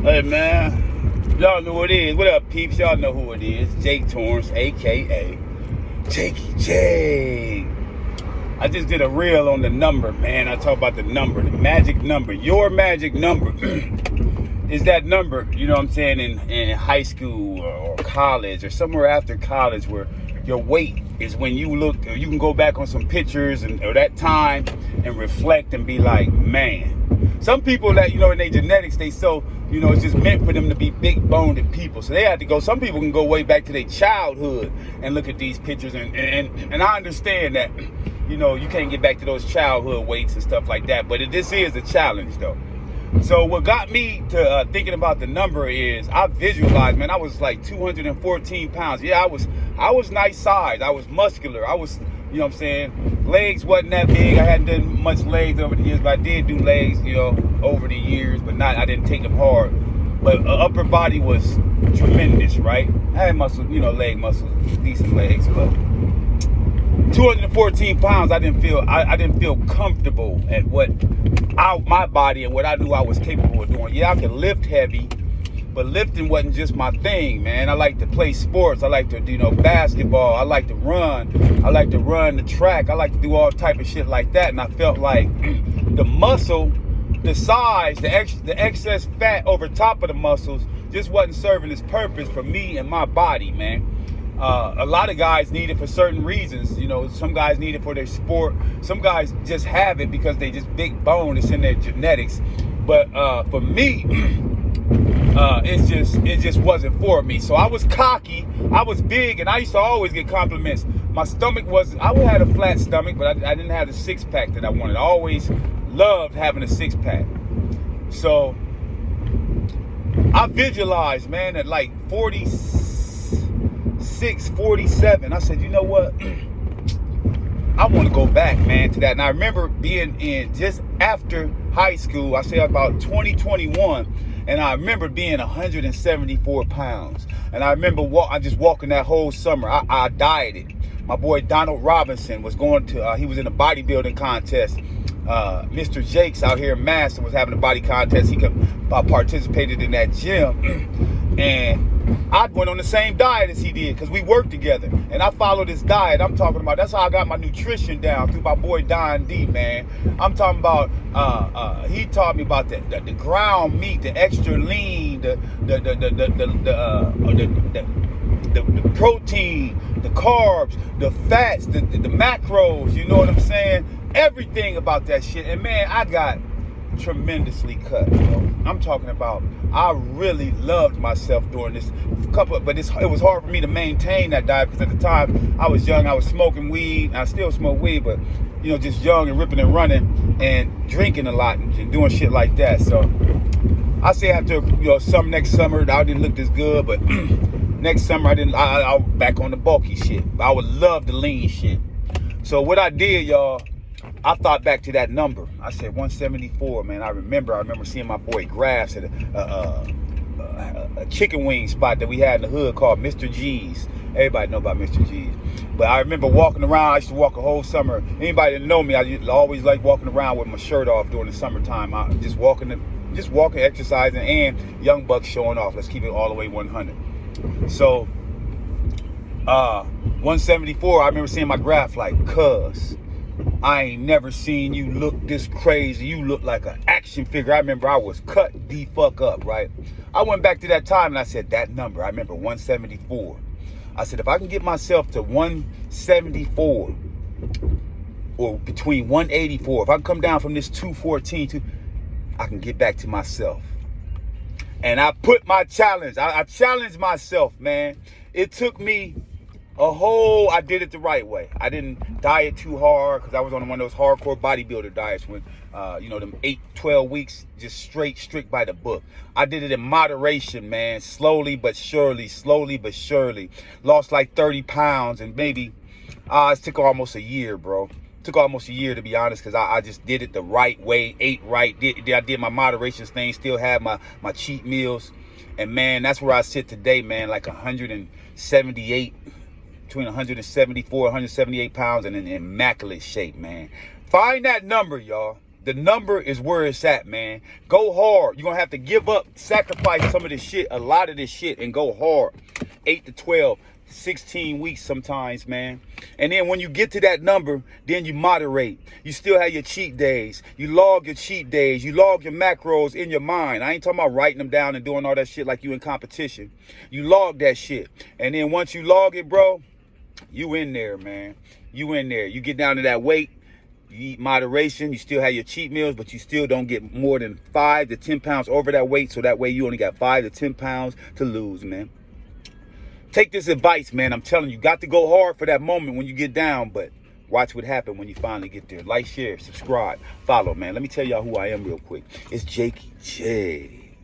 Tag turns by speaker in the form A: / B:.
A: Hey man, y'all know who it is. What up, peeps? Y'all know who it is. Jake Torrance, aka Jakey J. I just did a reel on the number, man. I talk about the number, the magic number. Your magic number is that number, you know what I'm saying, in high school or college or somewhere after college where your weight is when you look, you can go back on some pictures or that time and reflect and be like, man. Some people that, you know, in their genetics, they so, you know, it's just meant for them to be big boned people. So they had to go, some people can go way back to their childhood and look at these pictures. And I understand that, you know, you can't get back to those childhood weights and stuff like that. But this is a challenge, though. So what got me to thinking about the number is I visualized, man, I was like 214 pounds. Yeah, I was nice size. I was muscular. I was, you know what I'm saying? Legs wasn't that big. I hadn't done much legs over the years, but I did do legs, you know, over the years, but I didn't take them hard. But upper body was tremendous, right? I had muscle, you know, leg muscles, decent legs, but 214 pounds, I didn't feel comfortable at what my body and what I knew I was capable of doing. Yeah, I could lift heavy, but lifting wasn't just my thing, man. I like to play sports. I like to, you know, basketball. I like to run. I like to run the track. I like to do all type of shit like that. And I felt like the muscle, the size, the excess fat over top of the muscles just wasn't serving its purpose for me and my body, man. A lot of guys need it for certain reasons. You know, some guys need it for their sport. Some guys just have it because they just big bone. It's in their genetics. But for me, it just wasn't for me. So I was cocky. I was big, and I used to always get compliments. My stomach I had a flat stomach, but I didn't have the six pack that I wanted. I always loved having a six pack. So I visualized, man, at like 46, 47. I said, you know what? I want to go back, man, to that. And I remember being in just after high school, I say about 2021, and I remember being 174 pounds. And I remember I just walking that whole summer. I dieted. My boy Donald Robinson was going to, he was in a bodybuilding contest. Mr. Jakes out here in Mass was having a body contest. He participated in that gym. And I went on the same diet as he did because we worked together. And I followed his diet. I'm talking about, that's how I got my nutrition down, through my boy Don D, man. I'm talking about, he taught me about the ground meat, the extra lean, the protein, the carbs, the fats, the macros, you know what I'm saying? Everything about that shit. And man, I got tremendously cut, bro. I'm talking about, I really loved myself during this but it was hard for me to maintain that diet because at the time I was young. I was smoking weed. I still smoke weed, but you know, just young and ripping and running and drinking a lot and doing shit like that. So I say after, you know, next summer I didn't look this good, but next summer I was back on the bulky shit. I would love the lean shit. So what I did, y'all, I thought back to that number. I said 174, man. I remember seeing my boy Graphs at a chicken wing spot that we had in the hood called Mr. G's. Everybody know about Mr. G's. But I remember walking around. I used to walk a whole summer. Anybody that know me, I always like walking around with my shirt off during the summertime. Just walking, exercising, and young bucks showing off. Let's keep it all the way 100. So 174, I remember seeing my graph like, cuz I ain't never seen you look this crazy. You look like an action figure. I remember I was cut the fuck up, right? I went back to that time and I said, that number, I remember 174. I said, if I can get myself to 174 or between 184, if I can come down from this 214 I can get back to myself. And I put my challenge. I challenged myself, man. It took me I did it the right way. I didn't diet too hard because I was on one of those hardcore bodybuilder diets when, you know, them 8-12 weeks, just strict by the book. I did it in moderation, man, slowly but surely. Lost like 30 pounds and maybe, it took almost a year, bro. It took almost a year, to be honest, because I just did it the right way, ate right, I did my moderation thing, still had my cheat meals. And man, that's where I sit today, man, like 178, between 174, 178 pounds and in immaculate shape, man. Find that number, y'all. The number is where it's at, man. Go hard. You're going to have to give up, sacrifice some of this shit, a lot of this shit, and go hard. 8 to 12, 16 weeks sometimes, man. And then when you get to that number, then you moderate. You still have your cheat days. You log your cheat days. You log your macros in your mind. I ain't talking about writing them down and doing all that shit like you in competition. You log that shit. And then once you log it, bro, you in there, man. You in there. You get down to that weight. You eat moderation. You still have your cheat meals, but you still don't get more than 5 to 10 pounds over that weight. So that way you only got 5 to 10 pounds to lose, man. Take this advice, man. I'm telling you, got to go hard for that moment when you get down, but watch what happens when you finally get there. Like, share, subscribe, follow, man. Let me tell y'all who I am real quick. It's Jakey J.